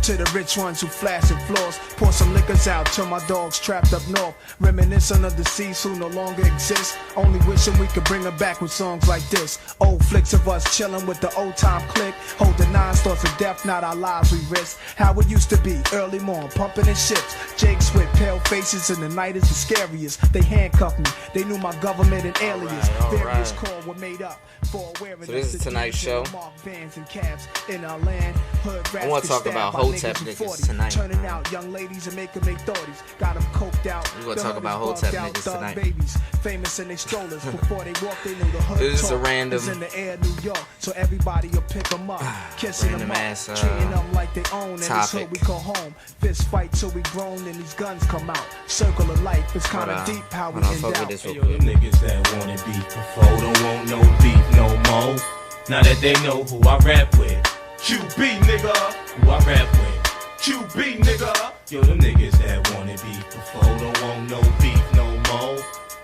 To the rich ones who flashing floors, pour some liquors out to my dogs trapped up north. Reminiscent of the seas who no longer exist. Only wishing we could bring them back with songs like this. Old flicks of us chilling with the old time click. Hold the 9 thoughts of death, not our lives we risk. How it used to be, early morn, pumping in ships. Jakes with pale faces and the night is the scariest. They handcuffed me, they knew my government and alias. Various calls were made up for awareness. So this is tonight's show. I want to talk about Hotep niggas tonight. Turning out young ladies and making they thoughties. Got them coked out. We're going to talk about Hotep niggas tonight. Babies, famous in they strollers. Before they walk, they knew the hood. This is a random. In the air, New York, so everybody will pick them up, kissing them up, treating them like they own. And this hood we call home. Fist fight till we grown and these guns come out. Circle of life is kind of deep. How we end out. Hey, yo, the niggas that wanted beef before don't want no beef no more. Now that they know who I rap with. QB nigga, who I rap with. QB nigga. Yo, them niggas that wanted beef before don't want no beef no more.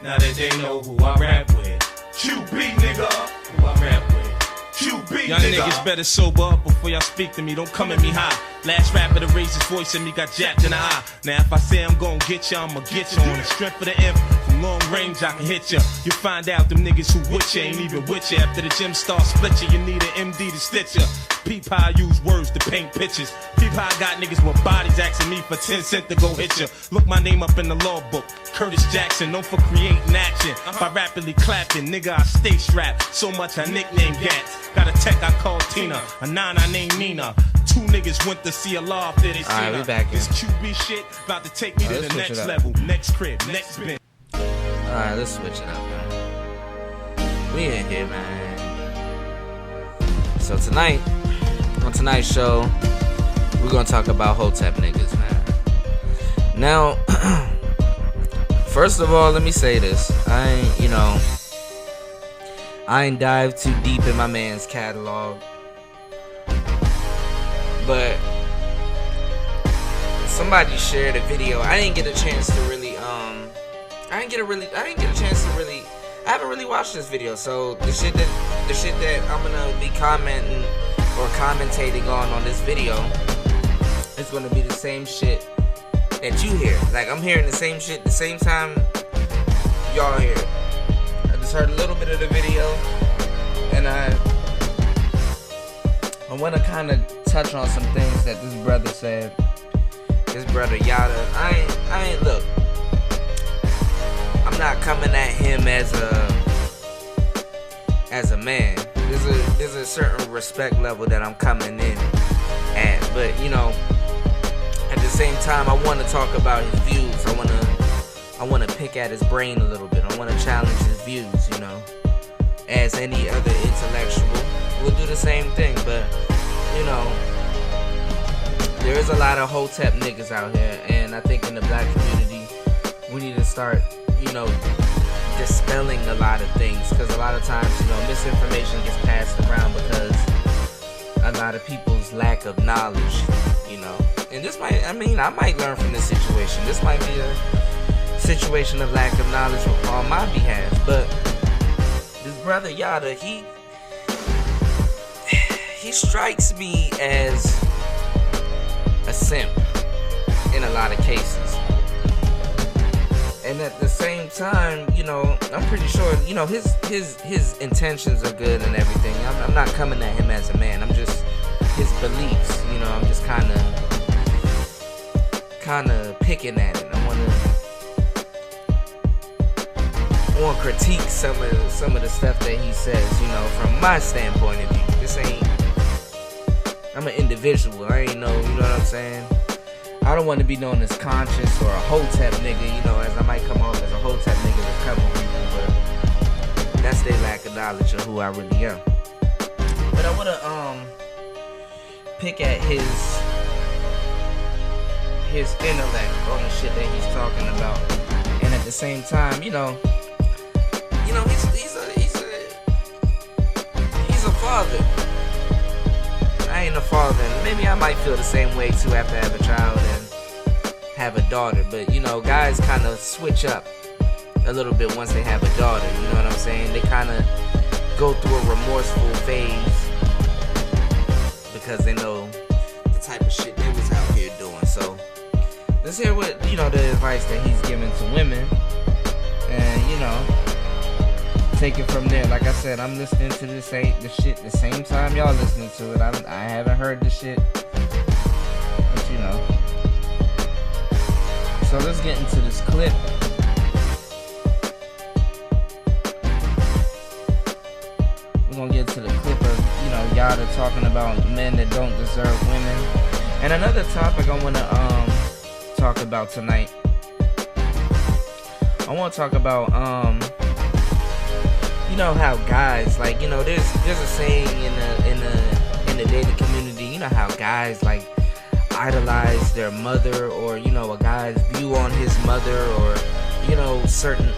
Now that they know who I rap with. QB nigga, who I rap with. QB Y'all niggas better sober up before y'all speak to me. Don't come at me high. Last rapper to raise his voice and me got jacked in the eye. Now if I say I'm gon' get ya, I'ma get ya. On the strength of the M, from long range I can hit ya. You find out them niggas who with ya ain't even with ya. After the gym starts split ya, you need an MD to stitch ya. Peep how I use words to paint pictures. Peep how I got niggas with bodies asking me for 10 cents to go hit ya. Look my name up in the law book. Curtis Jackson, known for creating action. By rapidly clapping, nigga I stay strapped. So much I nickname Gats. Got a tech I call Tina, a 9 I named Nina. 2 niggas went to see a law after they seen her. Alright, we back in. This QB shit about to take me to the next level. Next crib, next bin. Alright, let's switch it up, man. We in here, man. So tonight, on tonight's show, we're gonna talk about Hotep niggas, man. Now, first of all, let me say this. I ain't dive too deep in my man's catalog. But somebody shared a video. I didn't get a chance to really I haven't really watched this video. So the shit that I'm gonna be commenting or commentating on this video is gonna be the same shit that you hear. Like I'm hearing the same shit the same time y'all hear it. I just heard a little bit of the video and I want to kind of touch on some things that this brother said. This brother Yada, I ain't look. I'm not coming at him as a man. There's a certain respect level that I'm coming in at, but at the same time, I want to talk about his views. I want to pick at his brain a little bit. I want to challenge his views. As any other intellectual will do the same thing, but there is a lot of Hotep niggas out here, and I think in the black community we need to start dispelling a lot of things, because a lot of times misinformation gets passed around because a lot of people's lack of knowledge, and this might, I might learn from this situation. This might be a situation of lack of knowledge on my behalf, but this brother Yada, he strikes me as a simp in a lot of cases. And at the same time, I'm pretty sure, his intentions are good and everything. I'm not coming at him as a man. I'm just his beliefs, I'm just kind of picking at it. I want to critique some of the stuff that he says, from my standpoint of view. This ain't, I'm an individual. I ain't know, you know what I'm saying? I don't want to be known as conscious or a Hotep nigga, as I might come off as a Hotep nigga to a couple people, but that's their lack of knowledge of who I really am. But I want to pick at his intellect on the shit that he's talking about, and at the same time, he's a father. I ain't a father, and maybe I might feel the same way too after I have a child and have a daughter. But guys kind of switch up a little bit once they have a daughter. You know what I'm saying? They kind of go through a remorseful phase because they know the type of shit they was out let's hear what, the advice that he's giving to women. And, take it from there. Like I said, I'm listening to the shit the same time y'all listening to it. I haven't heard the shit. But, So let's get into this clip. We're going to get to the clip of, Yada talking about men that don't deserve women. And another topic I want to talk about tonight. I want to talk about, how guys, like, there's a saying in the dating community, how guys, like, idolize their mother, or, a guy's view on his mother, or, certain,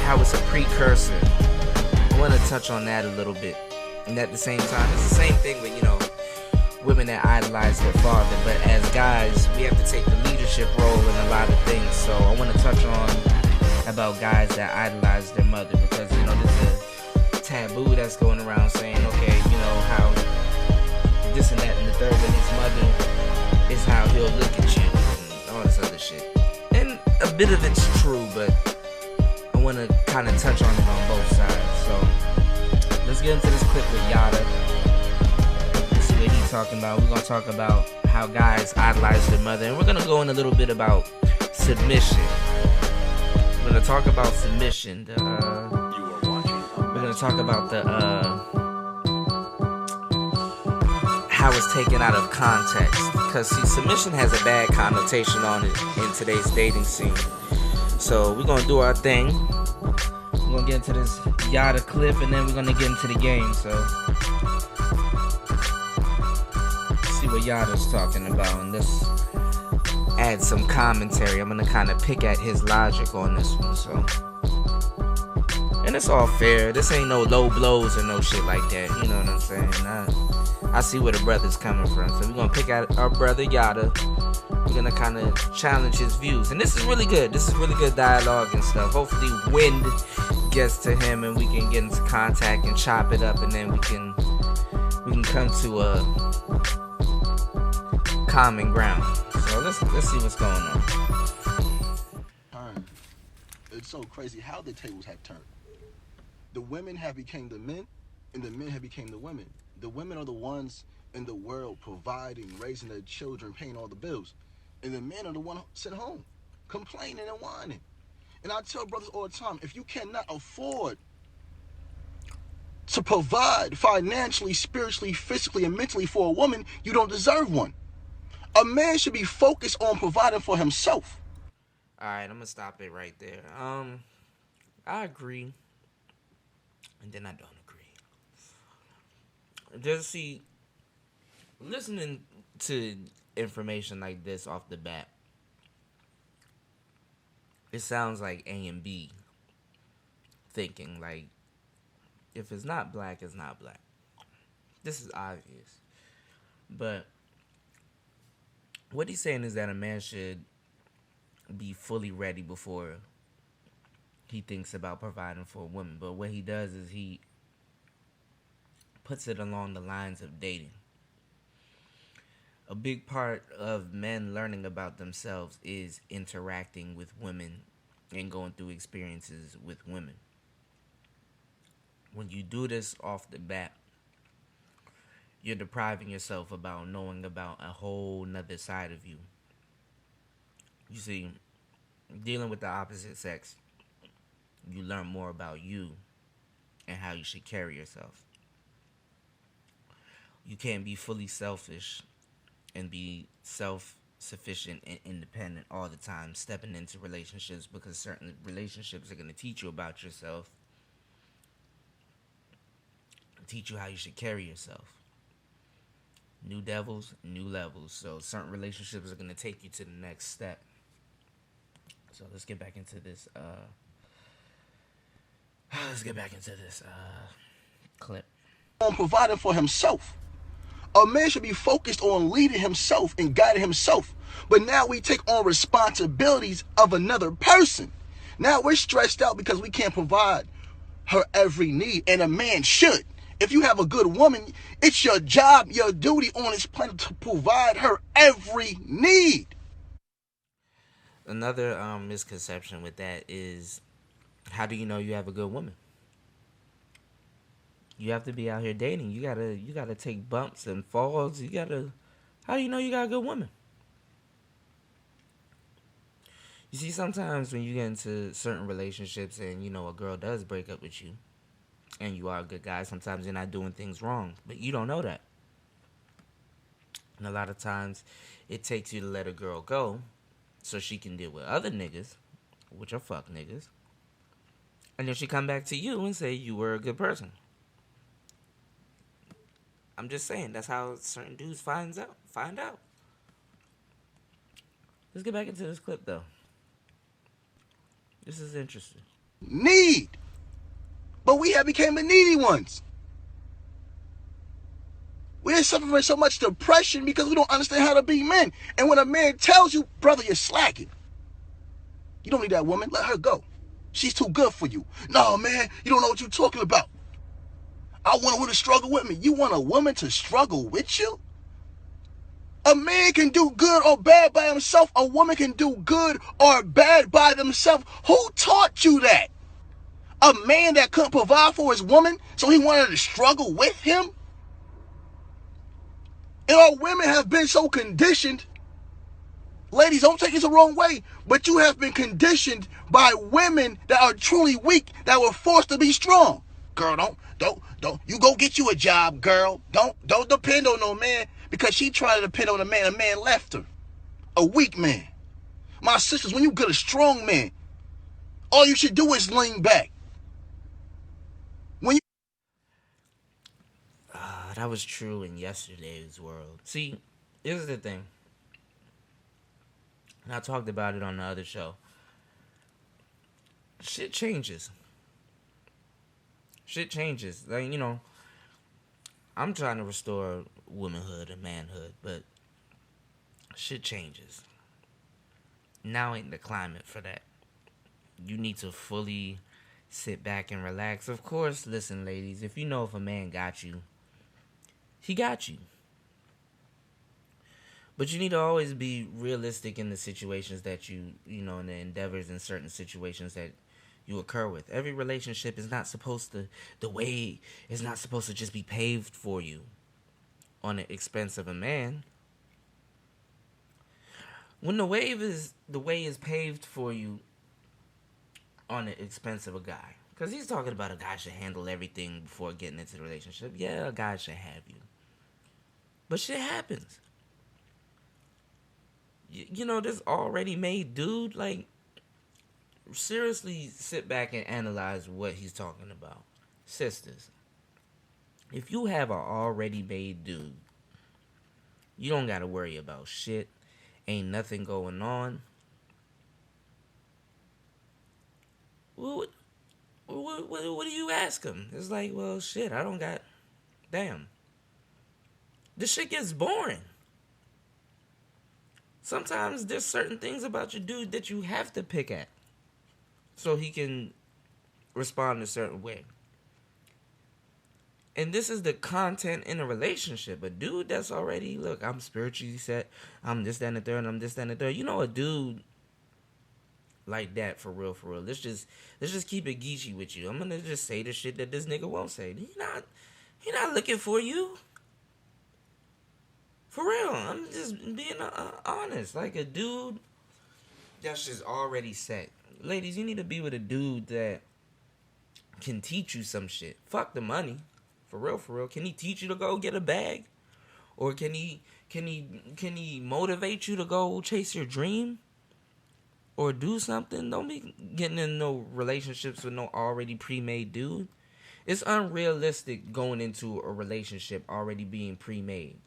how it's a precursor. I want to touch on that a little bit. And at the same time, it's the same thing with, women that idolize their father. But as guys, we have to take the leadership role in a lot of things. So I want to touch on about guys that idolize their mother, because, there's a taboo that's going around saying, okay, how this and that and the third, and his mother is how he'll look at you and all this other shit. And a bit of it's true, but I want to kind of touch on it on both sides. So let's get into this clip with Yada. Let's see what he's talking about. We're going to talk about how guys idolize their mother, and we're going to go in a little bit about submission. We're going to talk about submission. We're going to talk about how it's taken out of context. Because, see, submission has a bad connotation on it in today's dating scene. So we're going to do our thing. We're going to get into this Yada clip, and then we're going to get into the game. So see what Yada's talking about, and let's add some commentary. I'm going to kind of pick at his logic on this one. So, and it's all fair. This ain't no low blows or no shit like that. You know what I'm saying? I see where the brother's coming from. So we're going to pick at our brother Yada. We're going to kind of challenge his views. And this is really good. This is really good dialogue and stuff. Hopefully wind gets to him and we can get into contact and chop it up, and then we can come to a common ground. So let's see what's going on. It's so crazy how the tables have turned. The women have become the men, and the men have become the women. The women are the ones in the world providing, raising their children, paying all the bills. And the men are the ones sitting home, complaining and whining. And I tell brothers all the time, if you cannot afford to provide financially, spiritually, physically, and mentally for a woman, you don't deserve one. A man should be focused on providing for himself. All right, I'm going to stop it right there. I agree, and then I don't agree. Just see, listening to information like this off the bat, it sounds like A and B thinking. Like, if it's not black, it's not black. This is obvious. But what he's saying is that a man should be fully ready before he thinks about providing for a woman. But what he does is he puts it along the lines of dating. A big part of men learning about themselves is interacting with women and going through experiences with women. When you do this off the bat, you're depriving yourself about knowing about a whole nother side of you. You see, dealing with the opposite sex, you learn more about you and how you should carry yourself. You can't be fully selfish and be self-sufficient and independent all the time, stepping into relationships, because certain relationships are going to teach you about yourself, teach you how you should carry yourself. New devils, new levels. So certain relationships are going to take you to the next step. So let's get back into this clip. On providing for himself. A man should be focused on leading himself and guiding himself. But now we take on responsibilities of another person. Now we're stressed out because we can't provide her every need, and a man should. If you have a good woman, it's your job, your duty on this planet to provide her every need. another misconception with that is, how do you know you have a good woman? You have to be out here dating. You gotta take bumps and falls. You gotta. How do you know you got a good woman? You see, sometimes when you get into certain relationships and a girl does break up with you, and you are a good guy, sometimes you're not doing things wrong, but you don't know that. And a lot of times, it takes you to let a girl go so she can deal with other niggas, which are fuck niggas, and then she come back to you and say you were a good person. I'm just saying, that's how certain dudes find out. Let's get back into this clip, though. This is interesting. Need. But we have became the needy ones. We're suffering from so much depression because we don't understand how to be men. And when a man tells you, brother, you're slacking. You don't need that woman. Let her go. She's too good for you. No, man, you don't know what you're talking about. I want a woman to struggle with me. You want a woman to struggle with you? A man can do good or bad by himself. A woman can do good or bad by themselves. Who taught you that? A man that couldn't provide for his woman, so he wanted to struggle with him? And our women have been so conditioned. Ladies, don't take it the wrong way, but you have been conditioned by women that are truly weak, that were forced to be strong. Girl, don't. You go get you a job, girl. Don't depend on no man, because she tried to depend on a man left her. A weak man. My sisters, when you get a strong man, all you should do is lean back. That was true in yesterday's world. See, here's the thing. And I talked about it on the other show. Shit changes. Like, I'm trying to restore womanhood and manhood, but shit changes. Now ain't the climate for that. You need to fully sit back and relax. Of course, listen, ladies, if a man got you, he got you. But you need to always be realistic in the situations that in the endeavors in certain situations that you occur with. Every relationship is not supposed to, the way is not supposed to just be paved for you on the expense of a man. When the way is paved for you on the expense of a guy. Because he's talking about a guy should handle everything before getting into the relationship. Yeah, a guy should have you. But shit happens. This already made dude, like, seriously sit back and analyze what he's talking about. Sisters, if you have an already made dude, you don't got to worry about shit. Ain't nothing going on. What do you ask him? It's like, well, shit, I don't got... Damn. This shit gets boring. Sometimes there's certain things about your dude that you have to pick at so he can respond a certain way. And this is the content in a relationship. A dude that's already, look, I'm spiritually set, I'm this, that, and the third, and I'm this, that, and the third. A dude like that, for real. Let's just keep it geeky with you. I'm gonna just say the shit that this nigga won't say. He not looking for you. For real, I'm just being honest. Like a dude that's just already set. Ladies, you need to be with a dude that can teach you some shit. Fuck the money. For real. Can he teach you to go get a bag? Or can he motivate you to go chase your dream? Or do something? Don't be getting in no relationships with no already pre-made dude. It's unrealistic going into a relationship already being pre-made.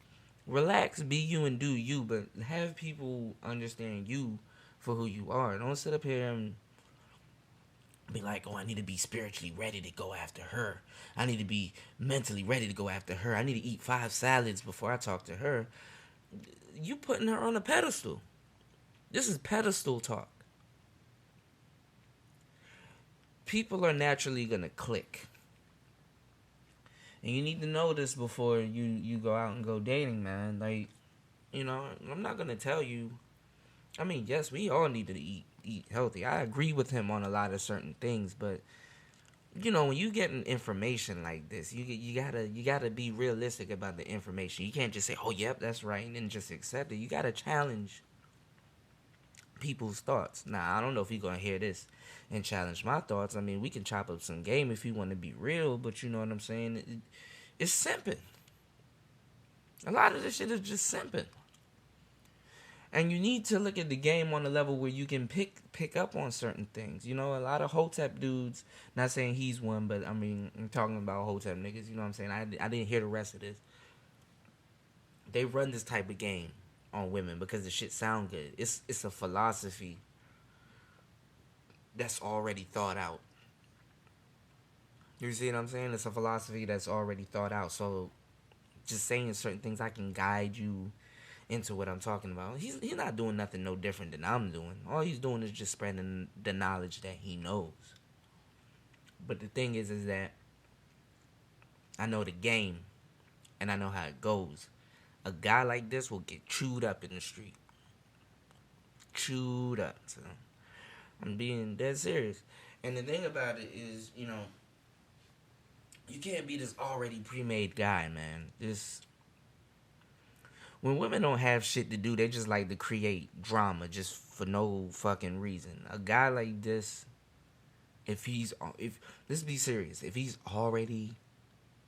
Relax, be you and do you, but have people understand you for who you are. Don't sit up here and be like, oh, I need to be spiritually ready to go after her. I need to be mentally ready to go after her. I need to eat 5 salads before I talk to her. You putting her on a pedestal. This is pedestal talk. People are naturally going to click. And you need to know this before you go out and go dating, man. Like, I'm not going to tell you I mean, yes, we all need to eat healthy. I agree with him on a lot of certain things, but when you getting information like this, you gotta be realistic about the information. You can't just say, "Oh, yep, that's right," and then just accept it. You gotta challenge people's thoughts. Now, I don't know if you're gonna hear this and challenge my thoughts. I mean, we can chop up some game if you want to be real, but you know what I'm saying? It's simping. A lot of this shit is just simping. And you need to look at the game on a level where you can pick up on certain things. A lot of Hotep dudes, not saying he's one, but I mean, I'm talking about Hotep niggas, you know what I'm saying? I didn't hear the rest of this. They run this type of game on women because the shit sound good. It's a philosophy that's already thought out. You see what I'm saying? It's a philosophy that's already thought out. So just saying certain things, I can guide you into what I'm talking about. He's not doing nothing no different than I'm doing. All he's doing is just spreading the knowledge that he knows. But the thing is that I know the game and I know how it goes. A guy like this will get chewed up in the street. Chewed up. So I'm being dead serious. And the thing about it is, you can't be this already pre-made guy, man. When women don't have shit to do, they just like to create drama just for no fucking reason. A guy like this, let's be serious, if he's already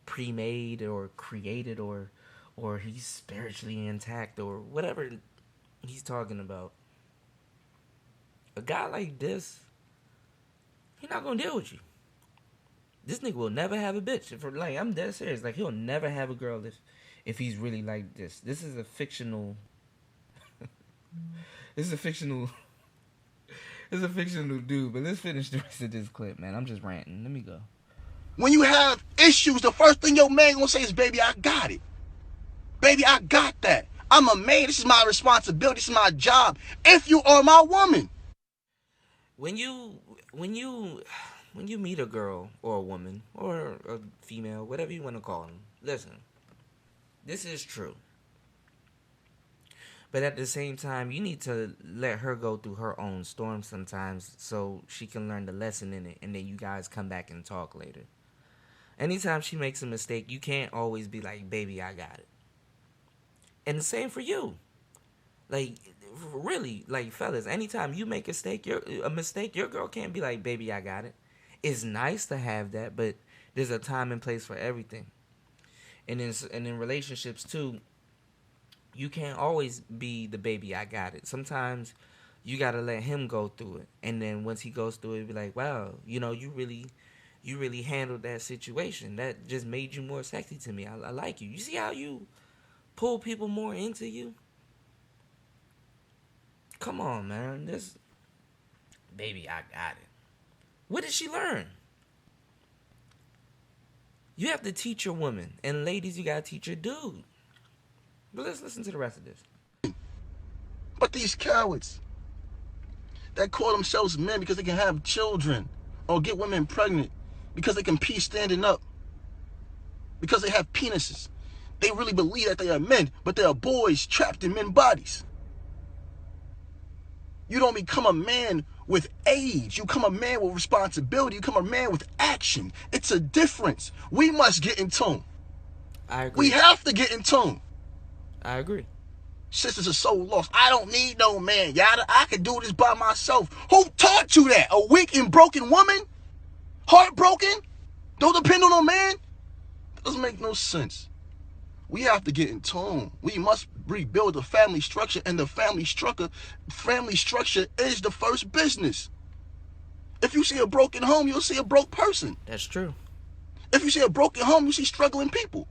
pre-made or created or he's spiritually intact or whatever he's talking about, a guy like this, he's not gonna deal with you. This nigga will never have a bitch. I'm dead serious. Like, he'll never have a girl if he's really like this. This is a fictional dude, but let's finish the rest of this clip, man. I'm just ranting. Let me go. When you have issues, the first thing your man gonna say is, baby, I got it. Baby, I got that. I'm a man. This is my responsibility. This is my job. If you are my woman. When you meet a girl or a woman or a female, whatever you want to call them, listen, this is true. But at the same time, you need to let her go through her own storm sometimes so she can learn the lesson in it, and then you guys come back and talk later. Anytime she makes a mistake, you can't always be like, baby, I got it. And the same for you. Like, really, like, fellas, anytime you make a mistake, your girl can't be like, baby, I got it. It's nice to have that, but there's a time and place for everything. And in relationships, too, you can't always be the baby, I got it. Sometimes you got to let him go through it. And then once he goes through it, be like, wow, you really handled that situation. That just made you more sexy to me. I like you. You see how you pull people more into you? Come on, man. This baby, I got it. What did she learn? You have to teach your woman. And ladies, you got to teach your dude. But let's listen to the rest of this. But these cowards that call themselves men because they can have children or get women pregnant because they can pee standing up, because they have penises. They really believe that they are men, but they are boys trapped in men's bodies. You don't become a man with age. You become a man with responsibility. You become a man with action. It's a difference. We must get in tune. I agree. We have to get in tune. I agree. Sisters are so lost. I don't need no man, yada. I can do this by myself. Who taught you that? A weak and broken woman? Heartbroken? Don't depend on a man? That doesn't make no sense. We have to get in tune. We must rebuild the family structure, and the family structure is the first business. If you see a broken home, you'll see a broke person. That's true. If you see a broken home, you see struggling people.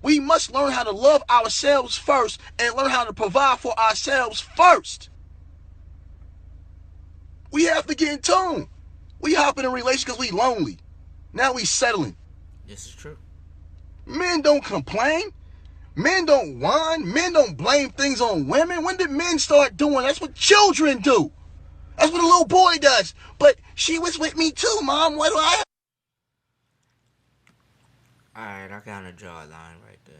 We must learn how to love ourselves first and learn how to provide for ourselves first. We have to get in tune. We hop in a relationship because we lonely. Now we settling. This is true. Men don't complain. Men don't whine. Men don't blame things on women. When did men start doing that? That's what children do. That's what a little boy does. But she was with me too, Mom. What do I have? Alright, I kind of draw a line right there.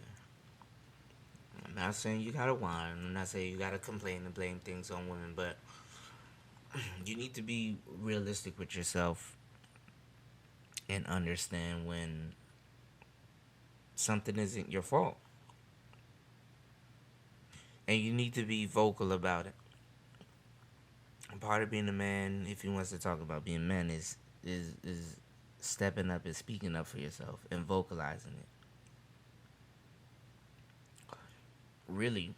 not saying you gotta whine. I'm not saying you gotta complain and blame things on women, but you need to be realistic with yourself and understand when something isn't your fault. And you need to be vocal about it. And part of being a man, if he wants to talk about being a man, is stepping up and speaking up for yourself and vocalizing it. Really,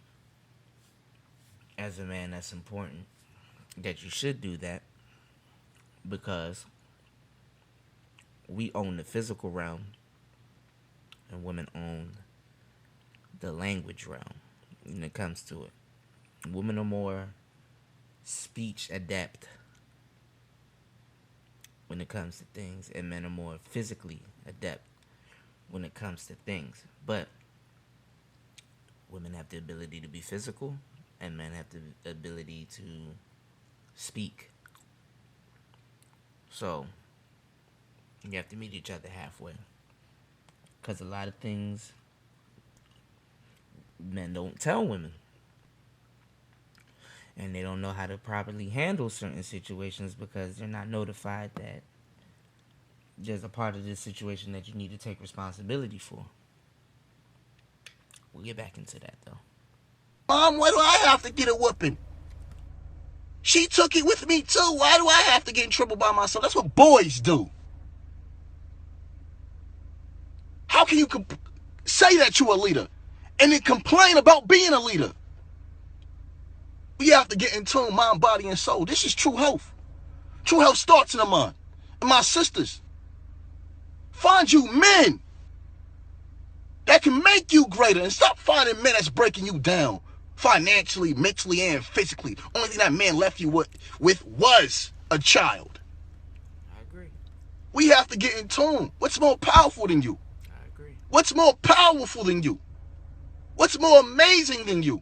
as a man, that's important that you should do that, because we own the physical realm and women own the language realm when it comes to it. Women are more speech adept when it comes to things, and men are more physically adept when it comes to things. But women have the ability to be physical, and men have the ability to speak. So you have to meet each other halfway, because a lot of things men don't tell women, and they don't know how to properly handle certain situations because they're not notified that there's a part of this situation that you need to take responsibility for. We'll get back into that, though. Mom, why do I have to get a whooping? She took it with me, too. Why do I have to get in trouble by myself? That's what boys do. How can you say that you're a leader and then complain about being a leader? We have to get in tune, mind, body, and soul. This is true health. True health starts in the mind. And my sisters, find you men that can make you greater, and stop finding men that's breaking you down financially, mentally, and physically. Only thing that man left you with was a child. I agree. We have to get in tune. What's more powerful than you? I agree. What's more powerful than you? What's more amazing than you?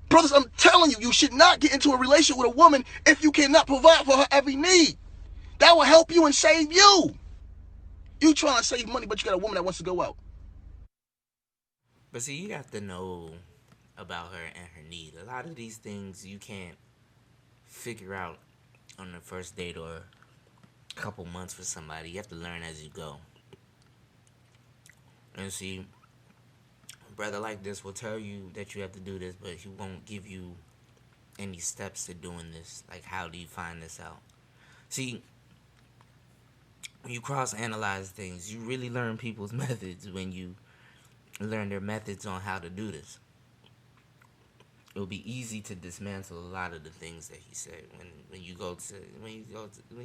Brothers, I'm telling you, you should not get into a relationship with a woman if you cannot provide for her every need. That will help you and save you. You trying to save money, but you got a woman that wants to go out. But see, you have to know about her and her need. A lot of these things you can't figure out on the first date or a couple months with somebody. You have to learn as you go. And see, a brother like this will tell you that you have to do this, but he won't give you any steps to doing this. Like, how do you find this out? See, when you cross-analyze things, you really learn people's methods when you learn their methods on how to do this. It'll be easy to dismantle a lot of the things that he said when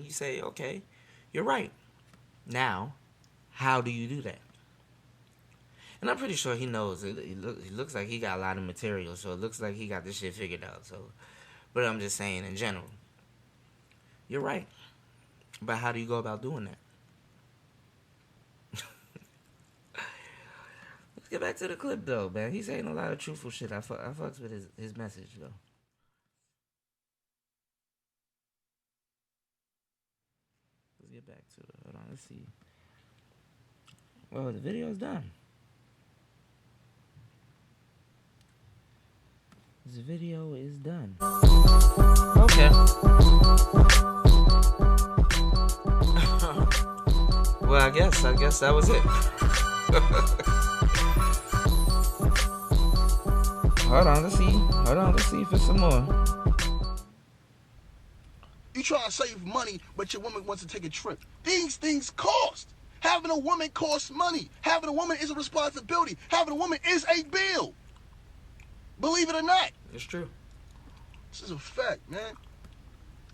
you say, okay, you're right. Now, how do you do that? And I'm pretty sure he knows. He looks like he got a lot of material, so it looks like he got this shit figured out. So, but I'm just saying in general, you're right. But how do you go about doing that? Get back to the clip, though, man. He's saying a lot of truthful shit. I fucks with his message, though. Let's get back to it. Hold on, let's see. Well, the video's done. This video is done. Okay. Well, I guess that was it. Hold on, let's see if there's some more. You try to save money, but your woman wants to take a trip. These things cost. Having a woman costs money. Having a woman is a responsibility. Having a woman is a bill. Believe it or not. It's true. This is a fact, man.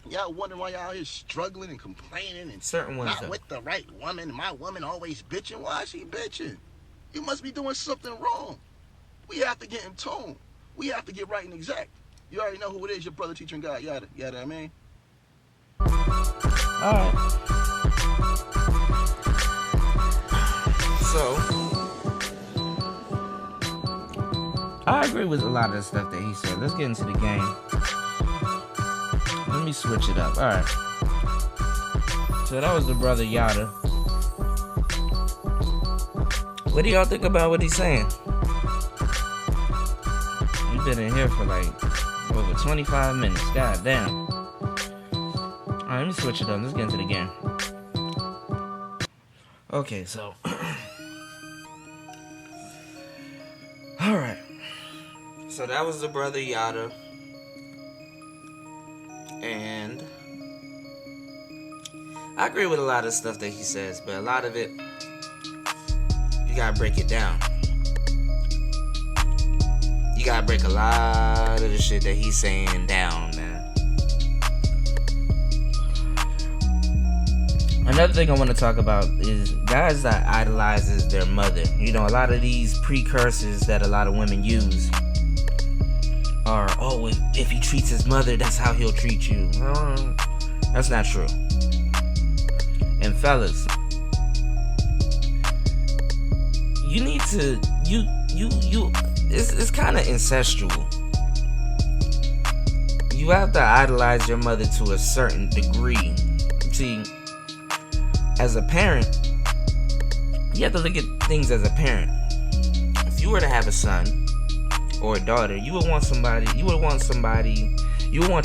Y'all wondering why y'all out here struggling and complaining and certain ones not though. With the right woman. My woman always bitching. Why is she bitching? You must be doing something wrong. We have to get in tune. We have to get right and exact. You already know who it is, your brother, teacher, and God. Yada, yada, I mean. Alright. So, I agree with a lot of the stuff that he said. Let's get into the game. Let me switch it up. Alright. So that was the brother Yada. What do y'all think about what he's saying? been in here for like over 25 minutes. God damn. Alright, let me switch it up. Let's get into the game. Okay, so. Alright. So that was the brother Yada. And I agree with a lot of stuff that he says, but a lot of it, you gotta break it down. You gotta break a lot of the shit that he's saying down, man. Another thing I want to talk about is guys that idolizes their mother. You know, a lot of these precursors that a lot of women use are, oh, if he treats his mother, that's how he'll treat you. That's not true. And fellas, you need to, it's kind of incestual. You have to idolize your mother to a certain degree. See, as a parent, you have to look at things as a parent. If you were to have a son or a daughter, you would want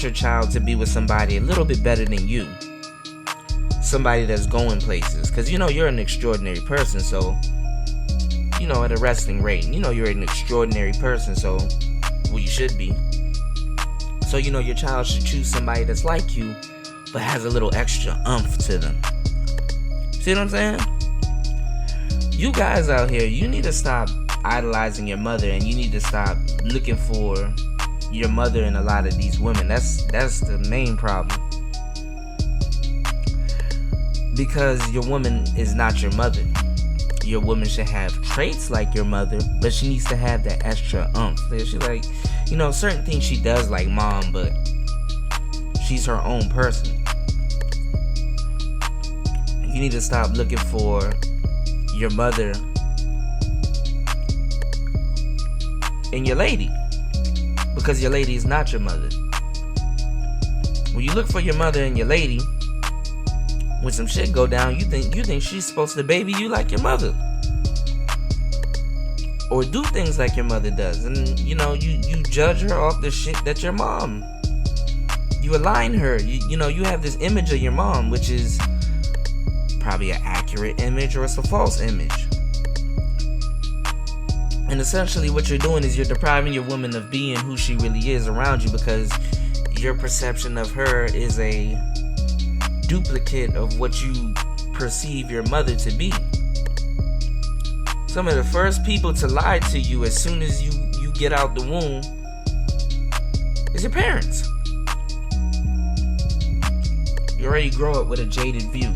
your child to be with somebody a little bit better than you. Somebody that's going places. Because you know you're an extraordinary person, so, you know, at a wrestling rate, you know you're an extraordinary person, so, well, you should be. So, you know, your child should choose somebody that's like you, but has a little extra oomph to them. See what I'm saying? You guys out here, you need to stop idolizing your mother, and you need to stop looking for your mother in a lot of these women. That's the main problem. Because your woman is not your mother. Your woman should have traits like your mother, but she needs to have that extra oomph. She's like, you know, certain things she does like mom, but she's her own person. You need to stop looking for your mother in your lady, because your lady is not your mother. When you look for your mother in your lady, when some shit go down, you think she's supposed to baby you like your mother, or do things like your mother does, and you know you judge her off the shit that your mom. You align her. You know you have this image of your mom, which is probably an accurate image or it's a false image. And essentially what you're doing is you're depriving your woman of being who she really is around you, because your perception of her is a duplicate of what you perceive your mother to be. Some of the first people to lie to you as soon as you get out the womb is your parents. You already grow up with a jaded view.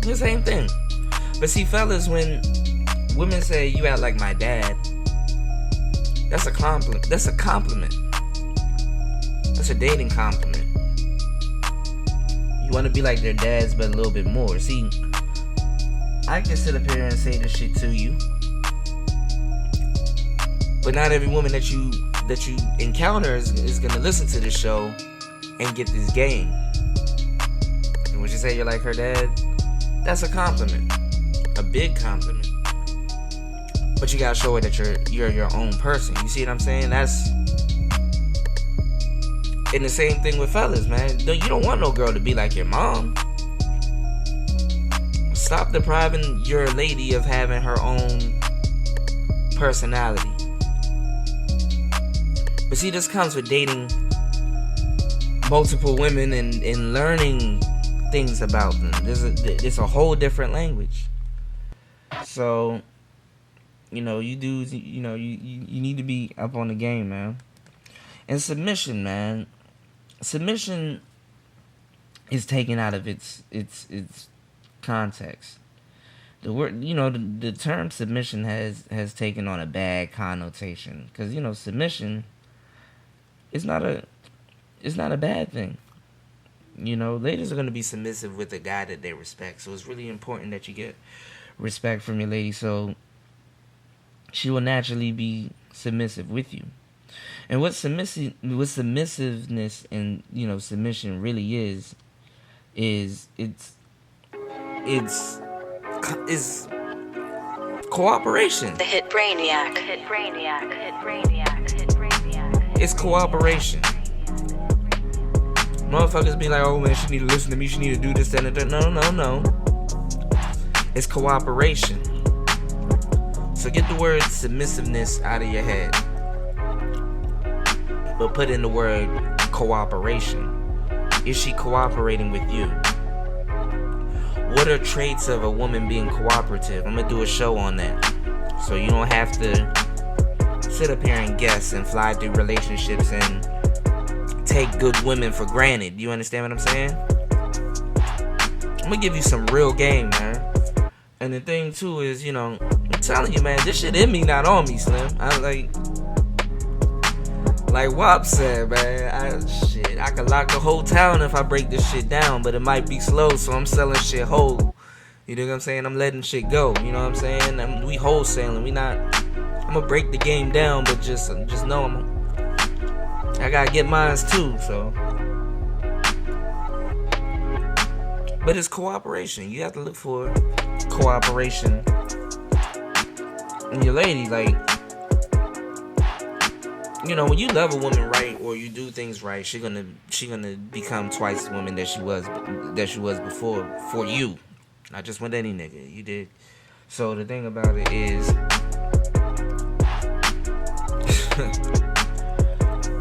The same thing. But see, fellas, when women say you act like my dad, that's a compliment. That's a compliment. That's a dating compliment. You want to be like their dads, but a little bit more. See, I can sit up here and say this shit to you, but not every woman that you encounter is gonna listen to this show and get this game. And when you say you're like her dad, that's a compliment, a big compliment. But you gotta show her that you're your own person. You see what I'm saying? That's. And the same thing with fellas, man. You don't want no girl to be like your mom. Stop depriving your lady of having her own personality. But see, this comes with dating multiple women and learning things about them. It's a whole different language. So, you know, you need to be up on the game, man. And submission, man. Submission is taken out of its context. The word, the term submission has taken on a bad connotation, because submission is not a bad thing. Ladies are going to be submissive with a guy that they respect, so it's really important that you get respect from your lady, so she will naturally be submissive with you. And what submissiveness and submission really is it's cooperation. The hit Brainiac. It's cooperation. Motherfuckers be like, oh man, she need to listen to me, she need to do this, that, and that. No. It's cooperation. So get the word submissiveness out of your head, but put in the word cooperation. Is she cooperating with you? What are traits of a woman being cooperative? I'm gonna do a show on that, so you don't have to sit up here and guess and fly through relationships and take good women for granted. You understand what I'm saying? I'm gonna give you some real game, man. And the thing too is, you know, I'm telling you, man, this shit in me, not on me, Slim. I like Wop said, man, I could lock the whole town if I break this shit down, but it might be slow, so I'm selling shit whole. You know what I'm saying? I'm letting shit go. You know what I'm saying? We wholesaling. We not. I'm gonna break the game down, but just know I gotta get mines too. So, but it's cooperation. You have to look for cooperation in your lady. Like, you know, when you love a woman right or you do things right, she gonna become twice the woman that she was before for you. Not just with any nigga. You did. So the thing about it is,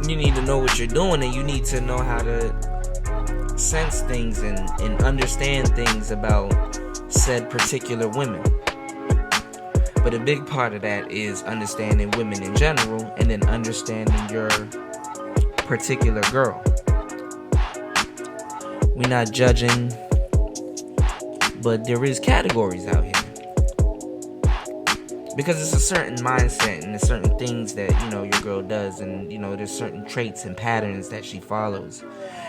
you need to know what you're doing, and you need to know how to sense things and understand things about said particular women. But a big part of that is understanding women in general, and then understanding your particular girl. We're not judging, but there is categories out here. Because it's a certain mindset and there's certain things that, you know, your girl does, and, you know, there's certain traits and patterns that she follows.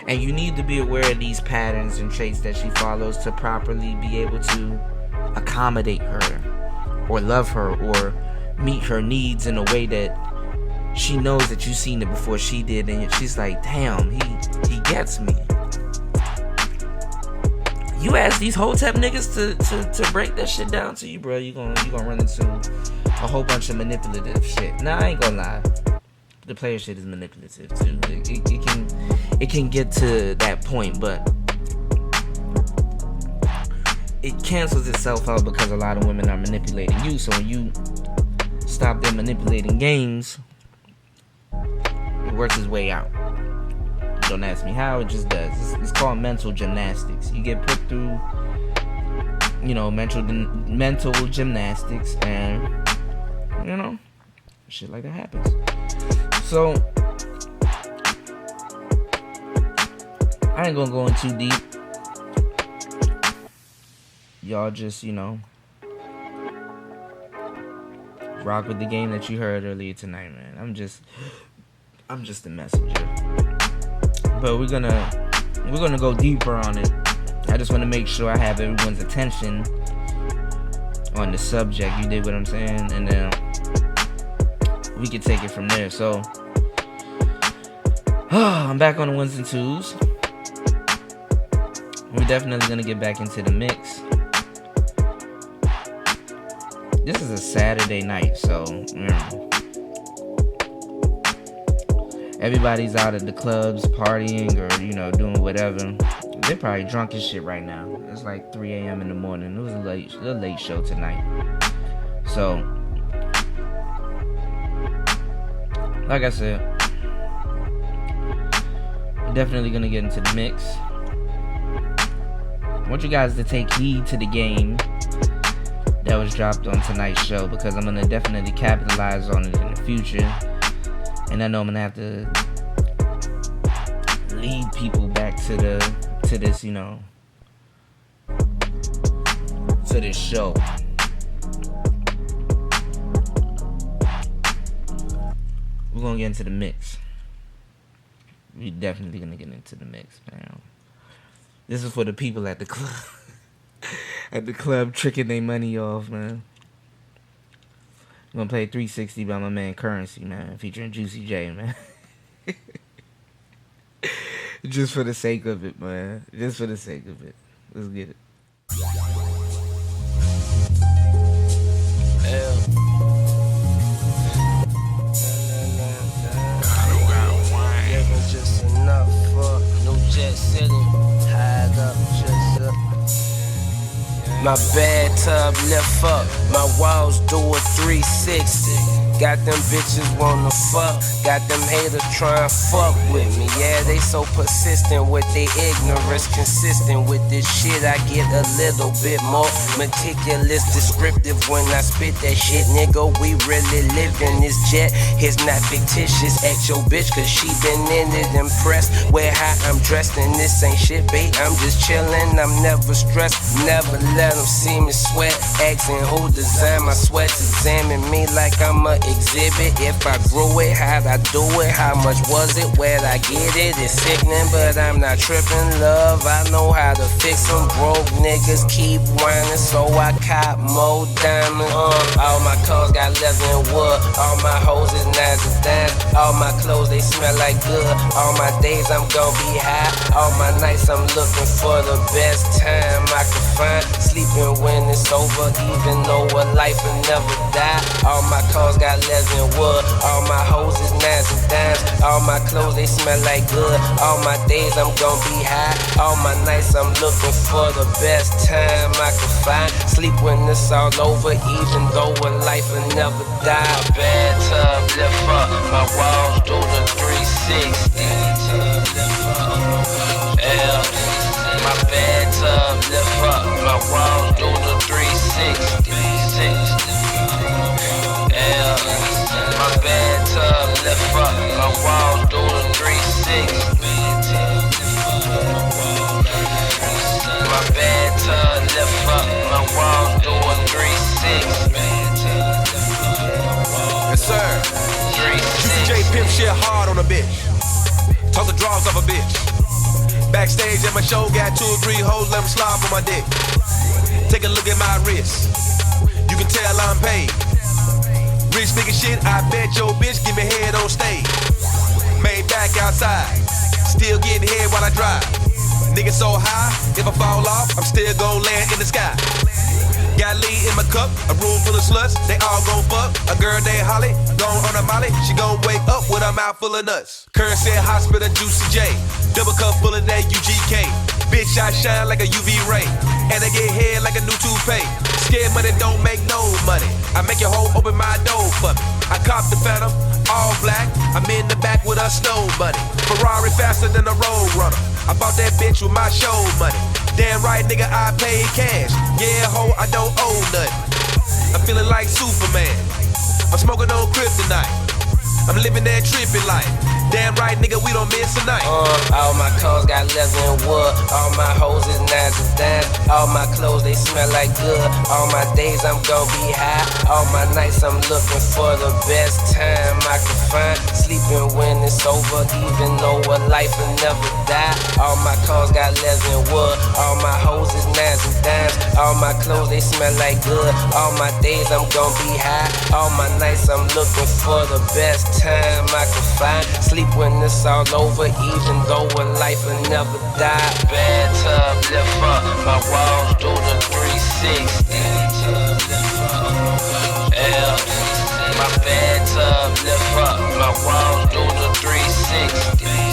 And you need to be aware of these patterns and traits that she follows to properly be able to accommodate her or love her or meet her needs in a way that she knows that you've seen it before she did, and she's like, damn, he gets me. You ask these Hotep niggas to break that shit down to you, bro, you gonna run into a whole bunch of manipulative shit. Nah, I ain't gonna lie. The player shit is manipulative too. It can get to that point, but it cancels itself out because a lot of women are manipulating you. So when you stop them manipulating games, it works its way out. Don't ask me how, it just does. It's called mental gymnastics. You get put through, you know, mental gymnastics, and, you know, shit like that happens. So, I ain't gonna go in too deep. Y'all just, you know, rock with the game that you heard earlier tonight, man. I'm just a messenger. But we're gonna go deeper on it. I just want to make sure I have everyone's attention on the subject. You dig what I'm saying? And then we can take it from there. So I'm back on the ones and twos. We're definitely gonna get back into the mix. This is a Saturday night, so you know, everybody's out at the clubs partying or, you know, doing whatever. They're probably drunk as shit right now. It's like 3 a.m. in the morning. It was a late show tonight. So, like I said, we're definitely gonna get into the mix. I want you guys to take heed to the game that was dropped on tonight's show, because I'm gonna definitely capitalize on it in the future. And I know I'm gonna have to lead people back to this, you know, to this show. We're gonna get into the mix. We're definitely gonna get into the mix, man. This is for the people at the club. At the club tricking their money off, man. I'm gonna play 360 by my man Currency, man, featuring Juicy J, man. Just for the sake of it, man. Just for the sake of it. Let's get it. My bathtub lift up, my walls do a 360. Got them bitches wanna fuck, got them haters tryin' fuck with me. Yeah, they so persistent with their ignorance, consistent with this shit. I get a little bit more meticulous, descriptive when I spit that shit, nigga. We really live in this jet. It's not fictitious. Ask your bitch, cause she been in it, impressed with how I'm dressed. And this ain't shit, babe. I'm just chillin', I'm never stressed. Never let them see me sweat. Asking who designed my sweats, examine me like I'm a exhibit. If I grew it, how'd I do it? How much was it? Where'd I get it? It's sickening, but I'm not tripping, love. I know how to fix them. Broke niggas keep whining, so I cop more diamonds. All my cars got leather and wood. All my hoes is nines and dimes. All my clothes, they smell like good. All my days, I'm gon' be high. All my nights, I'm looking for the best time I can find. Sleeping when it's over, even though a life will never die. All my cars got leather and wood. All my hoes is nines and dimes. All my clothes, they smell like good. All my days, I'm gon' be high. All my nights, I'm looking for the best time I can find. Sleep when it's all over, even though a life will never die. Bathtub lift up, my walls do the 360. Yeah. My bathtub lift up, my walls do the 360. Yeah. My bathtub lift up, my walls do the 360. My bathtub lift up, my walls do a 360. Yes, sir. J Pimp shit hard on a bitch. Talk the draws of a bitch. Backstage at my show, got 2 or 3 hoes, let them slide on my dick. Take a look at my wrist. You can tell I'm paid. Rich nigga shit, I bet your bitch give me head on stage. Made back outside, still getting head while I drive. Nigga so high, if I fall off, I'm still gon' land in the sky. Got lean in my cup, a room full of sluts, they all gon' fuck. A girl named Holly, gon' on a molly, she gon' wake up with a mouth full of nuts. Currency hospital, Juicy J, double cup full of that UGK. Bitch, I shine like a UV ray, and I get head like a new toupee. Scared money don't make no money, I make your hoe open my door for me. I cop the Phantom, all black, I'm in the back with a snow bunny. Ferrari faster than a road runner, I bought that bitch with my show money. Damn right, nigga, I paid cash. Yeah, ho, I don't owe nothing. I'm feeling like Superman. I'm smoking on kryptonite. I'm living that trippy life. Damn right, nigga, we don't miss a night. All my cars got leather and wood. All my hoes is nines and dimes. All my clothes, they smell like good. All my days, I'm gon' be high. All my nights, I'm looking for the best time I can find. Sleeping when it's over, even though a life will never die. All my cars got leather and wood. All my hoes is nines and dimes. All my clothes, they smell like good. All my days, I'm gon' be high. All my nights, I'm looking for the best time I can find. Sleep when it's all over, even though a life will never die. Bathtub lift up, my walls do the 360. Yeah. My bathtub lift up, my walls do the 360.